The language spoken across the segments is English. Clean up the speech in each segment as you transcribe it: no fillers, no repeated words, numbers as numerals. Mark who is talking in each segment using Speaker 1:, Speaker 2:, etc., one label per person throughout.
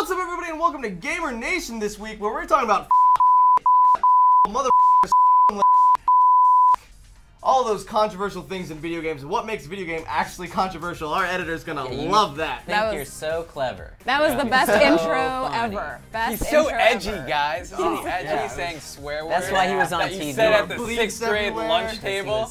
Speaker 1: What's up, everybody, and welcome to Gamer Nation this week, where we're talking about mother all those controversial things in video games and what makes a video game actually controversial. Our editor's gonna love that.
Speaker 2: You're so clever.
Speaker 3: That was the best intro ever. Best
Speaker 4: He's so
Speaker 3: intro
Speaker 4: edgy,
Speaker 3: ever.
Speaker 4: guys. He's edgy, saying swear words.
Speaker 2: That's why he was on
Speaker 4: that
Speaker 2: TV.
Speaker 4: You said at the
Speaker 1: Bleeps
Speaker 4: 6th grade
Speaker 1: everywhere.
Speaker 4: lunch table.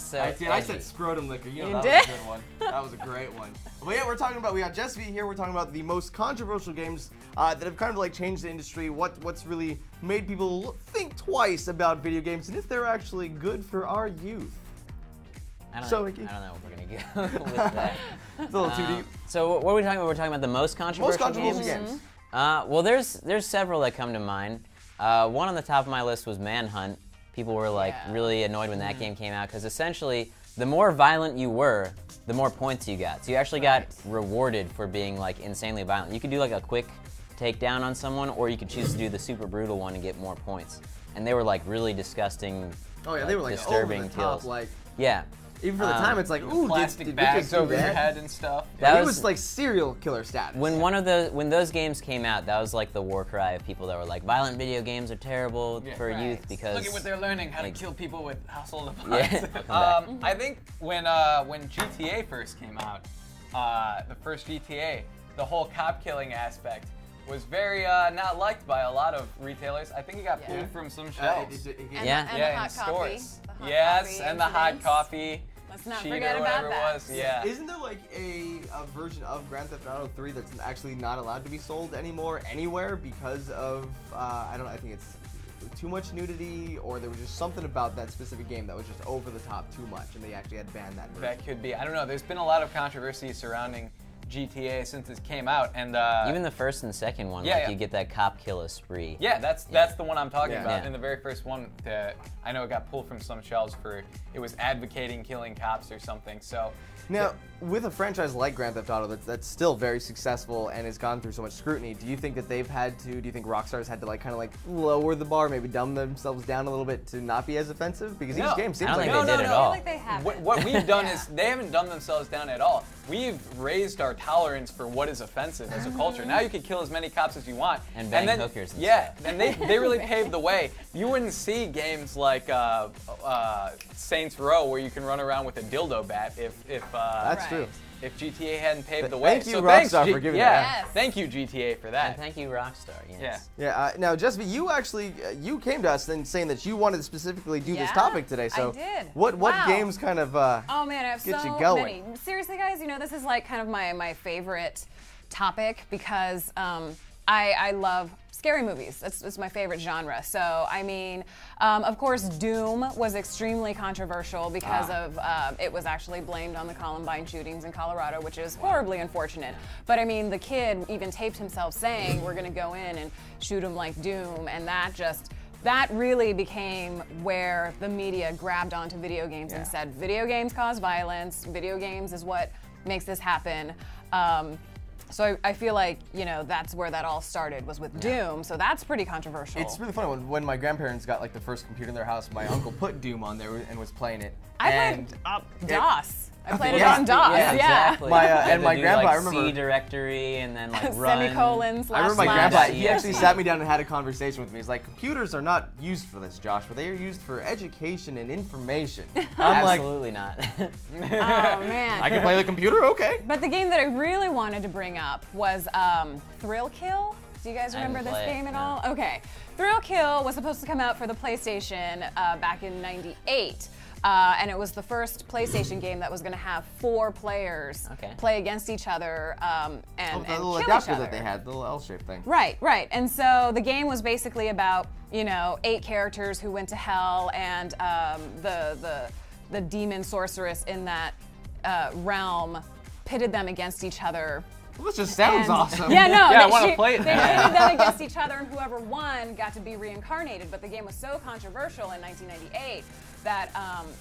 Speaker 1: I said scrotum liquor. You know,
Speaker 3: You
Speaker 1: that was
Speaker 3: did?
Speaker 1: a good one. That was a great one. But yeah, we got Jess V here. We're talking about the most controversial games that have kind of like changed the industry. What's really made people think twice about video games and if they're actually good for our youth.
Speaker 2: I don't know if we're gonna go with that.
Speaker 1: It's a little too deep.
Speaker 2: So what are we talking about? We're talking about the most controversial
Speaker 1: games.
Speaker 2: Well, there's several that come to mind. One on the top of my list was Manhunt. People were like really annoyed when that game came out because essentially the more violent you were, the more points you got. So you actually got rewarded for being like insanely violent. You could do like a quick takedown on someone, or you could choose to do the super brutal one and get more points. And they were like really disgusting.
Speaker 1: Oh yeah, they were like
Speaker 2: disturbing
Speaker 1: over the top,
Speaker 2: kills.
Speaker 1: like
Speaker 2: Yeah.
Speaker 1: even for the time, it's like ooh,
Speaker 4: Plastic
Speaker 1: did
Speaker 4: bags
Speaker 1: we just do
Speaker 4: over your
Speaker 1: that?
Speaker 4: head and stuff.
Speaker 1: It was like serial killer status.
Speaker 2: When those games came out, that was like the war cry of people that were like, violent video games are terrible for youth because
Speaker 4: Look at what they're learning, how to kill people with household
Speaker 2: Yeah.
Speaker 4: appliances. I think when GTA first came out, the first GTA, the whole cop killing aspect was very not liked by a lot of retailers. I think it got pulled from some shelves.
Speaker 3: And
Speaker 2: Yeah.
Speaker 3: the
Speaker 4: in
Speaker 3: hot coffee.
Speaker 4: stores.
Speaker 3: The hot
Speaker 4: Yes,
Speaker 3: coffee
Speaker 4: and the hot
Speaker 3: incidents.
Speaker 4: coffee.
Speaker 3: Let's not
Speaker 4: cheat
Speaker 3: forget
Speaker 4: or
Speaker 3: about
Speaker 4: whatever
Speaker 3: that.
Speaker 4: it was. Yeah.
Speaker 1: Isn't there like a version of Grand Theft Auto 3 that's actually not allowed to be sold anymore anywhere because of I think it's too much nudity, or there was just something about that specific game that was just over the top too much, and they actually had banned that version.
Speaker 4: That could be. I don't know. There's been a lot of controversy surrounding GTA since it came out, and
Speaker 2: even the first and second one, you get that cop kill spree.
Speaker 4: Yeah, that's the one I'm talking about.
Speaker 2: Yeah.
Speaker 4: In the very first one, I know it got pulled from some shelves for it was advocating killing cops or something. So
Speaker 1: Now, with a franchise like Grand Theft Auto that's still very successful and has gone through so much scrutiny, do you think that they've had to, do you think Rockstar's had to like kind of like lower the bar, maybe dumb themselves down a little bit to not be as offensive? Because each game seems
Speaker 2: I don't
Speaker 1: like
Speaker 2: think they did at
Speaker 3: I
Speaker 2: all.
Speaker 3: feel like they haven't.
Speaker 4: what we've done is they haven't dumbed themselves down at all. We've raised our tolerance for what is offensive as a culture. Now you can kill as many cops as you want.
Speaker 2: And bang
Speaker 4: then,
Speaker 2: hookers and
Speaker 4: yeah,
Speaker 2: stuff.
Speaker 4: and they really paved the way. You wouldn't see games like Saints Row where you can run around with a dildo bat if
Speaker 1: That's true.
Speaker 4: if GTA hadn't paved the way.
Speaker 1: Thank you,
Speaker 4: so
Speaker 1: Rockstar,
Speaker 4: thanks,
Speaker 1: for giving
Speaker 4: yeah,
Speaker 3: that. Yes.
Speaker 4: thank you, GTA, for that.
Speaker 2: And thank you, Rockstar. Yes.
Speaker 4: Yeah.
Speaker 1: Yeah, now Jessica, you actually, you came to us and saying that you wanted to specifically do this topic today, so
Speaker 3: I did.
Speaker 1: what
Speaker 3: Wow.
Speaker 1: games kind of
Speaker 3: Oh man, I have
Speaker 1: get
Speaker 3: so
Speaker 1: you going?
Speaker 3: many. Seriously, guys, you know, this is like kind of my favorite topic because I love scary movies. It's my favorite genre. So, I mean, of course, Doom was extremely controversial because of it was actually blamed on the Columbine shootings in Colorado, which is horribly unfortunate. But I mean, the kid even taped himself saying, "We're going to go in and shoot him like Doom," and that really became where the media grabbed onto video games and said, video games cause violence, video games is what makes this happen. So I feel like, you know, that's where that all started, was with Doom, so that's pretty controversial.
Speaker 1: It's really funny, when my grandparents got like the first computer in their house, my uncle put Doom on there and was playing it.
Speaker 3: I played DOS. I played it
Speaker 1: Yeah.
Speaker 3: on DOS,
Speaker 2: Yeah, exactly.
Speaker 1: And my
Speaker 2: Do,
Speaker 1: grandpa,
Speaker 2: like,
Speaker 1: I remember-
Speaker 2: C directory and then like run.
Speaker 3: Semicolon, slash,
Speaker 1: I remember my
Speaker 3: slash.
Speaker 1: grandpa, he
Speaker 2: Yeah.
Speaker 1: actually sat me down and had a conversation with me. He's like, computers are not used for this, Joshua. They are used for education and information. I'm like,
Speaker 2: Absolutely not.
Speaker 3: Oh, man.
Speaker 1: I can play the computer? Okay.
Speaker 3: But the game that I really wanted to bring up was Thrill Kill. Do you guys
Speaker 2: I didn't
Speaker 3: remember this
Speaker 2: play it,
Speaker 3: game at
Speaker 2: no.
Speaker 3: all? Okay. Thrill Kill was supposed to come out for the PlayStation back in '98. And it was the first PlayStation game that was going to have 4 players play against each other and
Speaker 1: The little
Speaker 3: kill each
Speaker 1: adapter
Speaker 3: other.
Speaker 1: that they had, the little L-shaped thing.
Speaker 3: Right, right. And so the game was basically about, you know, 8 characters who went to hell, and the demon sorceress in that realm pitted them against each other.
Speaker 1: Well, this just sounds
Speaker 3: And-
Speaker 1: awesome.
Speaker 3: Yeah, no.
Speaker 4: Yeah, I wanna play it
Speaker 3: They
Speaker 4: now.
Speaker 3: pitted them against each other, and whoever won got to be reincarnated. But the game was so controversial in 1998 that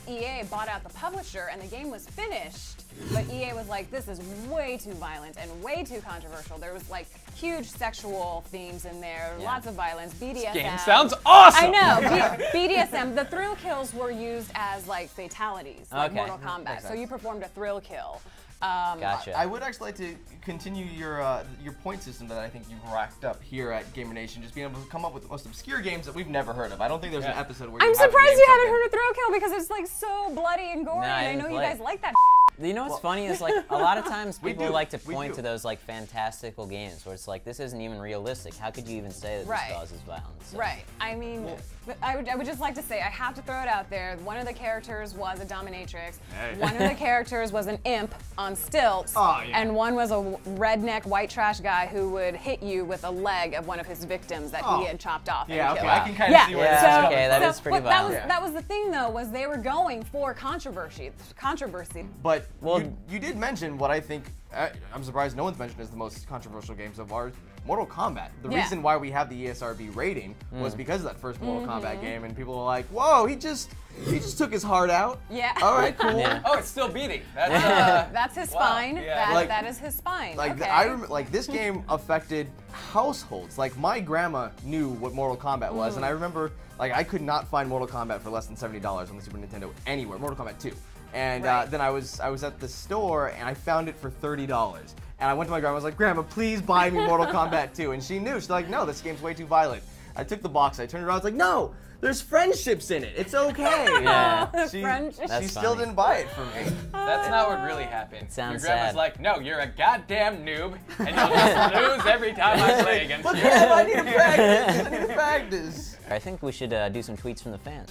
Speaker 3: EA bought out the publisher, and the game was finished. But EA was like, "This is way too violent and way too controversial." There was like huge sexual themes in there, lots of violence, BDSM.
Speaker 4: Game sounds awesome.
Speaker 3: I know. BDSM. The thrill kills were used as like fatalities, like
Speaker 2: Okay.
Speaker 3: Mortal Kombat. So you performed a thrill kill.
Speaker 2: Gotcha.
Speaker 1: I would actually like to continue your point system that I think you've racked up here at Gamer Nation, just being able to come up with the most obscure games that we've never heard of. I don't think there's an episode where
Speaker 3: I'm
Speaker 1: you haven't
Speaker 3: surprised
Speaker 1: named
Speaker 3: you haven't
Speaker 1: something.
Speaker 3: heard of Thrill Kill because it's like so bloody and gory,
Speaker 2: No, I
Speaker 3: and I
Speaker 2: didn't
Speaker 3: know you
Speaker 2: play
Speaker 3: guys
Speaker 2: it.
Speaker 3: like that.
Speaker 2: You know what's funny is like a lot of times
Speaker 1: We
Speaker 2: people
Speaker 1: do.
Speaker 2: like to
Speaker 1: We
Speaker 2: point
Speaker 1: do.
Speaker 2: to those like fantastical games where it's like this isn't even realistic. How could you even say that
Speaker 3: Right.
Speaker 2: this causes violence? So-
Speaker 3: Right. I mean, I would just like to say, I have to throw it out there. One of the characters was a dominatrix.
Speaker 1: Hey.
Speaker 3: One of the characters was an imp on stilts.
Speaker 1: Oh, yeah.
Speaker 3: And one was a redneck white trash guy who would hit you with a leg of one of his victims that
Speaker 1: Oh.
Speaker 3: he had chopped off.
Speaker 1: Yeah,
Speaker 3: and
Speaker 1: okay,
Speaker 3: killed.
Speaker 1: I can kind of see where this is
Speaker 2: Yeah,
Speaker 1: coming
Speaker 2: okay,
Speaker 1: from.
Speaker 2: that is pretty
Speaker 3: but that was,
Speaker 2: violent.
Speaker 3: that was the thing, though, was they were going for controversy.
Speaker 1: But
Speaker 2: Well-
Speaker 1: you did mention what I think, I'm surprised no one's mentioned as the most controversial game so far, Mortal Kombat. The
Speaker 3: Yeah.
Speaker 1: reason why we have the ESRB rating was because of that first Mortal
Speaker 3: Mm-hmm.
Speaker 1: Kombat game, and people were like, whoa, he just took his heart out.
Speaker 3: Yeah.
Speaker 1: All right, cool.
Speaker 2: Yeah.
Speaker 4: Oh, it's still beating. That's
Speaker 3: That's his
Speaker 4: Wow,
Speaker 3: spine.
Speaker 4: yeah.
Speaker 1: Like-
Speaker 3: That is his spine.
Speaker 1: Like
Speaker 3: okay.
Speaker 1: I remember, like this game affected households. Like my grandma knew what Mortal Kombat was, and I remember like I could not find Mortal Kombat for less than $70 on the Super Nintendo anywhere. Mortal Kombat 2, and
Speaker 3: Right.
Speaker 1: then I was at the store and I found it for $30. And I went to my grandma. I was like, Grandma, please buy me Mortal Kombat 2. And she knew. She's like, no, this game's way too violent. I took the box. I turned it around. I was like, no, there's friendships in it. It's okay.
Speaker 2: Yeah.
Speaker 1: She,
Speaker 3: Friendships.
Speaker 1: she
Speaker 2: That's
Speaker 1: still
Speaker 2: funny.
Speaker 1: didn't buy it for me.
Speaker 4: That's not what really happened.
Speaker 2: Sounds
Speaker 4: Your grandma's
Speaker 2: sad.
Speaker 4: like, no, you're a goddamn noob, and you'll just lose every time I play against
Speaker 1: But
Speaker 4: you.
Speaker 1: Grandma, I need to practice. I need to practice.
Speaker 2: I think we should do some tweets from the fans.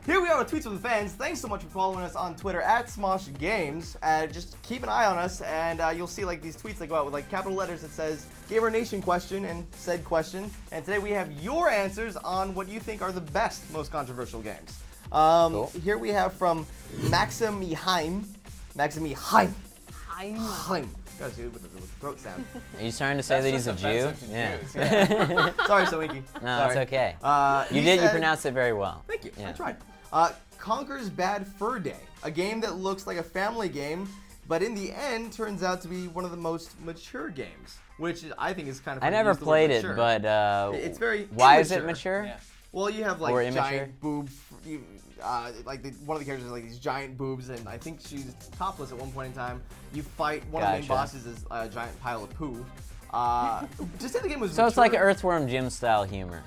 Speaker 1: Here we are with tweets from the fans. Thanks so much for following us on Twitter at Smosh Games. Just keep an eye on us, and you'll see like these tweets that go out with like capital letters that says Gamer Nation question and said question. And today we have your answers on what you think are the best, most controversial games.
Speaker 2: Cool.
Speaker 1: Here we have from Maximiheim. Maximiheim. Heim. Gotta do it with the throat sound.
Speaker 2: Are you trying to say that he's a Jew?
Speaker 4: offensive to
Speaker 2: Yeah.
Speaker 4: Jews, yeah.
Speaker 1: Sorry, Soinki.
Speaker 2: No, it's okay.
Speaker 1: He
Speaker 2: You
Speaker 1: said-
Speaker 2: pronounced it very well.
Speaker 1: Thank you.
Speaker 2: Yeah.
Speaker 1: I tried. Conker's Bad Fur Day, a game that looks like a family game, but in the end turns out to be one of the most mature games, which I think is kind of.
Speaker 2: I
Speaker 1: fun to
Speaker 2: never
Speaker 1: use the word
Speaker 2: played it,
Speaker 1: mature.
Speaker 2: but
Speaker 1: It's very
Speaker 2: why is it
Speaker 1: immature.
Speaker 2: mature?
Speaker 4: Yeah.
Speaker 1: Well, you have like
Speaker 2: Or immature?
Speaker 1: giant boob. Like one of the characters has like these giant boobs, and I think she's topless at one point in time. You fight one of the main
Speaker 2: Gotcha.
Speaker 1: bosses is a giant pile of poo. Just say the game was.
Speaker 2: So it's like
Speaker 1: mature.
Speaker 2: Earthworm Jim style humor.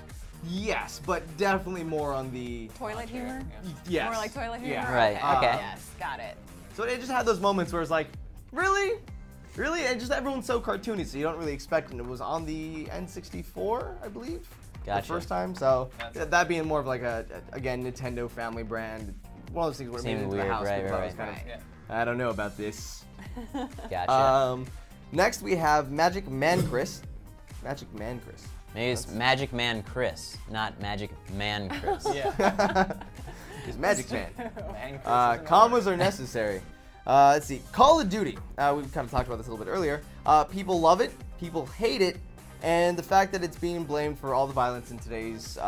Speaker 1: Yes, but definitely more on the.
Speaker 3: Toilet humor?
Speaker 1: Yes.
Speaker 3: More like toilet humor?
Speaker 1: Yeah.
Speaker 2: Right, okay.
Speaker 3: Yes, got it.
Speaker 1: So it just had those moments where it's like, really? Really? And just everyone's so cartoony, so you don't really expect it. And it was on the N64, I believe.
Speaker 2: Gotcha.
Speaker 1: The first time. So
Speaker 4: That's-
Speaker 1: that being more of like again, Nintendo family brand. One of those things where
Speaker 2: Seemed
Speaker 1: maybe into the
Speaker 2: weird,
Speaker 1: house,
Speaker 2: right,
Speaker 1: people thought it was
Speaker 2: right,
Speaker 1: kind of,
Speaker 4: Yeah.
Speaker 1: I don't know about this.
Speaker 2: Gotcha.
Speaker 1: Next we have Magic Man Chris. Magic Man Chris.
Speaker 2: Maybe it's Magic Man Chris, not Magic Man Chris.
Speaker 4: Yeah.
Speaker 1: He's Magic Man.
Speaker 4: Man, Chris is
Speaker 1: Commas are necessary. Let's see. Call of Duty. We've kind of talked about this a little bit earlier. People love it. People hate it. And the fact that it's being blamed for all the violence in today's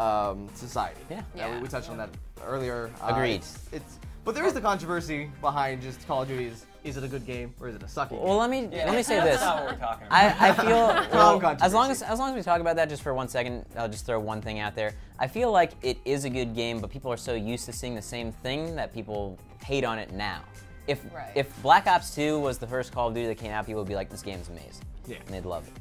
Speaker 1: society.
Speaker 2: Yeah.
Speaker 3: Yeah.
Speaker 1: We touched on that earlier.
Speaker 2: Agreed.
Speaker 1: But there is the controversy behind just Call of Duty. Is it a good game or is it a sucky
Speaker 2: Well,
Speaker 1: game?
Speaker 2: let me say
Speaker 4: That's
Speaker 2: this.
Speaker 4: not what we're talking about.
Speaker 2: I feel well,
Speaker 1: controversy.
Speaker 2: as long as we talk about that just for 1 second, I'll just throw one thing out there. I feel like it is a good game, but people are so used to seeing the same thing that people hate on it now. If
Speaker 3: Right.
Speaker 2: if Black Ops 2 was the first Call of Duty that came out, people would be like, this game's amazing.
Speaker 1: Yeah.
Speaker 2: And they'd love it.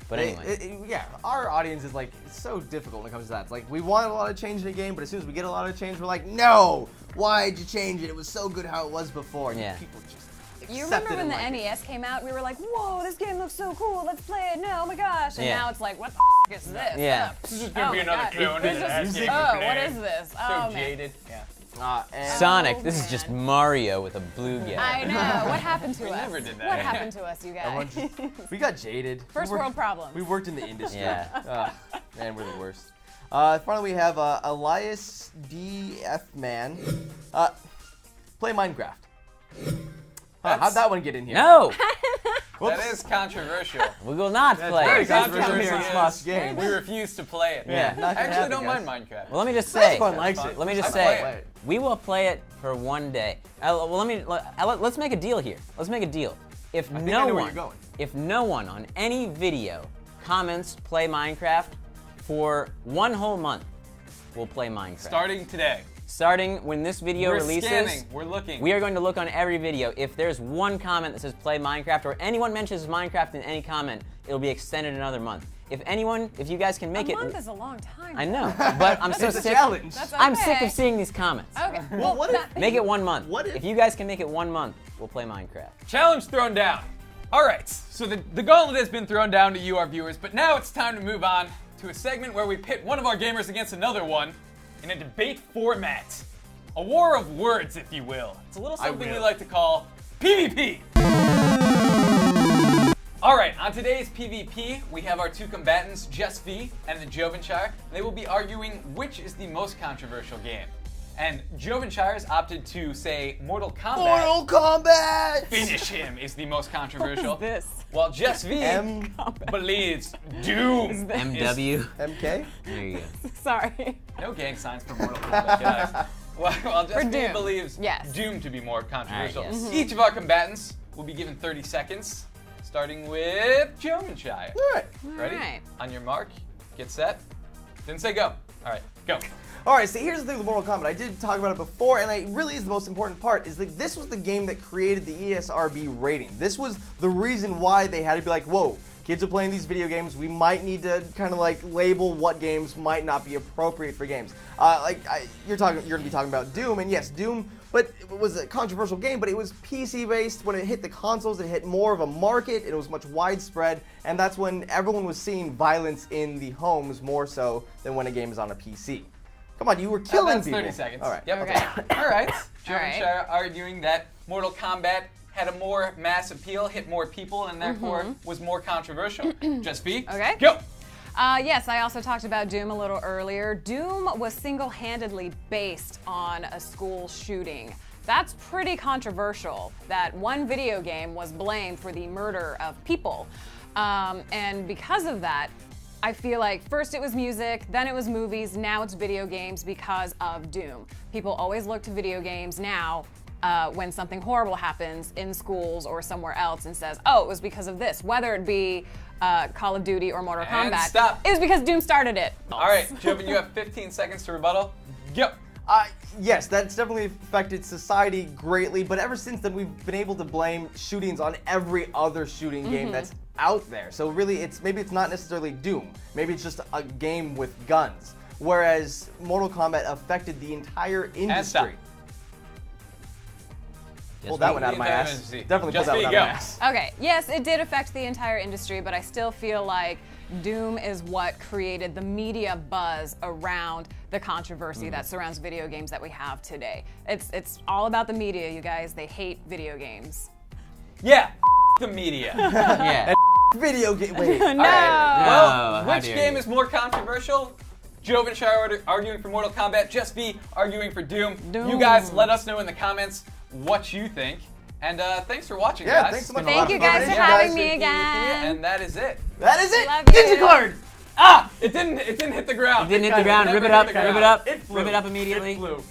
Speaker 2: But anyway.
Speaker 1: Yeah, our audience is like, it's so difficult when it comes to that. It's like, we want a lot of change in a game, but as soon as we get a lot of change, we're like, no! Why'd you change it? It was so good how it was before. And
Speaker 2: Yeah.
Speaker 1: people just
Speaker 3: You
Speaker 1: accept
Speaker 3: remember
Speaker 1: it
Speaker 3: when the
Speaker 1: and like it.
Speaker 3: NES came out? We were like, whoa, this game looks so cool. Let's play it now. Oh my gosh. And
Speaker 2: Yeah.
Speaker 3: now it's like, what the is this?
Speaker 2: Yeah.
Speaker 4: This is just gonna be
Speaker 3: my
Speaker 4: another
Speaker 3: God.
Speaker 4: clone
Speaker 3: This
Speaker 4: of that
Speaker 3: is-
Speaker 4: game to
Speaker 3: Oh,
Speaker 4: play.
Speaker 3: what is this?
Speaker 4: So
Speaker 3: Oh, man.
Speaker 4: jaded. Yeah.
Speaker 1: And
Speaker 2: Sonic, this is
Speaker 3: man.
Speaker 2: just Mario with a blue guy.
Speaker 3: I know. What happened to
Speaker 4: We
Speaker 3: us?
Speaker 4: never did that.
Speaker 3: What happened to us, you
Speaker 1: everyone
Speaker 3: guys?
Speaker 1: just- we got jaded.
Speaker 3: First
Speaker 1: We worked-
Speaker 3: world problems.
Speaker 1: We worked in the industry.
Speaker 2: Yeah.
Speaker 1: Man, we're the worst. Finally, we have Elias DF Man. Play Minecraft. How'd that one get in here?
Speaker 2: No!
Speaker 1: Whoops.
Speaker 4: That is controversial.
Speaker 2: We will not play
Speaker 1: very
Speaker 2: it.
Speaker 1: controversial here in
Speaker 4: Yes.
Speaker 1: Smosh Games.
Speaker 4: We refuse to play it.
Speaker 1: Yeah, not
Speaker 4: I
Speaker 1: gonna
Speaker 4: actually
Speaker 1: happen,
Speaker 4: don't
Speaker 1: guys.
Speaker 4: mind Minecraft.
Speaker 2: Well, let me just say.
Speaker 1: Everyone likes it.
Speaker 2: Let me just
Speaker 4: I
Speaker 2: say.
Speaker 4: play it.
Speaker 2: We will play it for 1 day. Let's make a deal here. Let's make a deal. If
Speaker 1: think I
Speaker 2: no
Speaker 1: know where
Speaker 2: one,
Speaker 1: you're going.
Speaker 2: if no one on any video comments play Minecraft for 1 whole month, we'll play Minecraft.
Speaker 4: Starting today.
Speaker 2: starting when this video
Speaker 4: We're
Speaker 2: releases.
Speaker 4: scanning. We're looking.
Speaker 2: We are going to look on every video. If there's one comment that says play Minecraft or anyone mentions Minecraft in any comment, it'll be extended another month. If you guys can make
Speaker 3: A
Speaker 2: it.
Speaker 3: month is a long time.
Speaker 2: I know, but I'm so
Speaker 1: It's a
Speaker 2: sick.
Speaker 1: challenge.
Speaker 3: That's
Speaker 2: I'm sick
Speaker 3: okay.
Speaker 2: of seeing these comments.
Speaker 3: Okay.
Speaker 1: Well, what if?
Speaker 2: Make it 1 month.
Speaker 1: What if-
Speaker 2: you guys can make it 1 month, we'll play Minecraft.
Speaker 4: Challenge thrown down. All right, so the gauntlet has been thrown down to you, our viewers, but now it's time to move on to a segment where we pit one of our gamers against another one in a debate format. A war of words, if you will. It's a little something we
Speaker 1: will.
Speaker 4: like to call PvP. All right, on today's PvP, we have our two combatants, Just V and the Jovenshire. They will be arguing which is the most controversial game. And Jovenshire has opted to say Mortal Kombat.
Speaker 1: Mortal Kombat!
Speaker 4: Finish him is the most controversial.
Speaker 3: What is this?
Speaker 4: While Just V
Speaker 1: M-
Speaker 4: believes Doom.
Speaker 2: MW.
Speaker 1: MK?
Speaker 2: There you go.
Speaker 3: Sorry.
Speaker 4: No gang signs for Mortal Kombat, guys. While Just V
Speaker 3: Doom.
Speaker 4: believes
Speaker 3: Yes.
Speaker 4: Doom to be more controversial.
Speaker 2: yes.
Speaker 4: Each of our combatants will be given 30 seconds, starting with Jovenshire.
Speaker 1: All right.
Speaker 4: Ready?
Speaker 3: All right.
Speaker 4: On your mark, get set. Then say go. All right, go.
Speaker 1: All right, so here's the thing with Mortal Kombat. I did talk about it before, and it really is the most important part, is that this was the game that created the ESRB rating. This was the reason why they had to be like, whoa, kids are playing these video games. We might need to kind of like label what games might not be appropriate for games. You're going to be talking about Doom, and yes, Doom, but it was a controversial game, but it was PC-based. When it hit the consoles, it hit more of a market. It was much widespread, and that's when everyone was seeing violence in the homes more so than when a game is on a PC. Come on, you were killing
Speaker 4: That's
Speaker 1: people.
Speaker 4: 30 seconds.
Speaker 1: All right.
Speaker 4: Yep.
Speaker 3: Okay.
Speaker 4: All right.
Speaker 3: All right.
Speaker 4: Jovenshire arguing that Mortal Kombat had a more mass appeal, hit more people, and therefore was more controversial. Just V.
Speaker 3: Okay.
Speaker 4: Go.
Speaker 3: Yes, I also talked about Doom a little earlier. Doom was single-handedly based on a school shooting. That's pretty controversial, that one video game was blamed for the murder of people. And because of that, I feel like first it was music, then it was movies, now it's video games because of Doom. People always look to video games now when something horrible happens in schools or somewhere else and says, oh, it was because of this, whether it be Call of Duty or Mortal
Speaker 4: And
Speaker 3: Kombat.
Speaker 4: stop.
Speaker 3: It was because Doom started it.
Speaker 4: All right, Joven, you have 15 seconds to rebuttal. Go.
Speaker 1: Yes, that's definitely affected society greatly, but ever since then we've been able to blame shootings on every other shooting game that's out there. So really, maybe it's not necessarily Doom. Maybe it's just a game with guns. Whereas Mortal Kombat affected the entire industry. Pull that one out of my ass. Definitely pull that one out of my ass.
Speaker 3: Okay, yes, it did affect the entire industry, but I still feel like Doom is what created the media buzz around the controversy that surrounds video games that we have today. It's all about the media, you guys. They hate video games.
Speaker 4: Yeah, the media.
Speaker 2: Yeah.
Speaker 1: Video game. Wait.
Speaker 3: No.
Speaker 4: Well,
Speaker 2: how
Speaker 4: which
Speaker 2: dare
Speaker 4: game
Speaker 2: you.
Speaker 4: is more controversial? Jovenshire arguing for Mortal Kombat, Just V arguing for Doom.
Speaker 3: Doom.
Speaker 4: You guys let us know in the comments what you think. And thanks for watching,
Speaker 1: Yeah,
Speaker 4: guys.
Speaker 1: thanks so much.
Speaker 3: Thank you guys for having me again.
Speaker 4: And that is it.
Speaker 1: That is it.
Speaker 3: Love you.
Speaker 1: Ninja card.
Speaker 4: Ah! It didn't hit the ground.
Speaker 2: Didn't hit the ground.
Speaker 4: Never
Speaker 2: Rip it
Speaker 4: hit
Speaker 2: up.
Speaker 4: the
Speaker 2: Rip it
Speaker 4: ground.
Speaker 2: up.
Speaker 5: It flew.
Speaker 2: Rip it up immediately.
Speaker 5: It flew.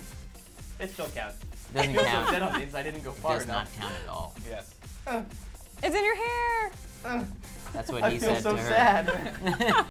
Speaker 5: It still counts.
Speaker 2: Doesn't
Speaker 5: That
Speaker 2: count.
Speaker 5: means I didn't go far
Speaker 2: Does
Speaker 5: enough.
Speaker 2: not count at all.
Speaker 4: Yes.
Speaker 3: It's in your hair.
Speaker 2: That's what
Speaker 1: I
Speaker 2: he
Speaker 1: feel
Speaker 2: said
Speaker 1: so
Speaker 2: to her.
Speaker 1: sad.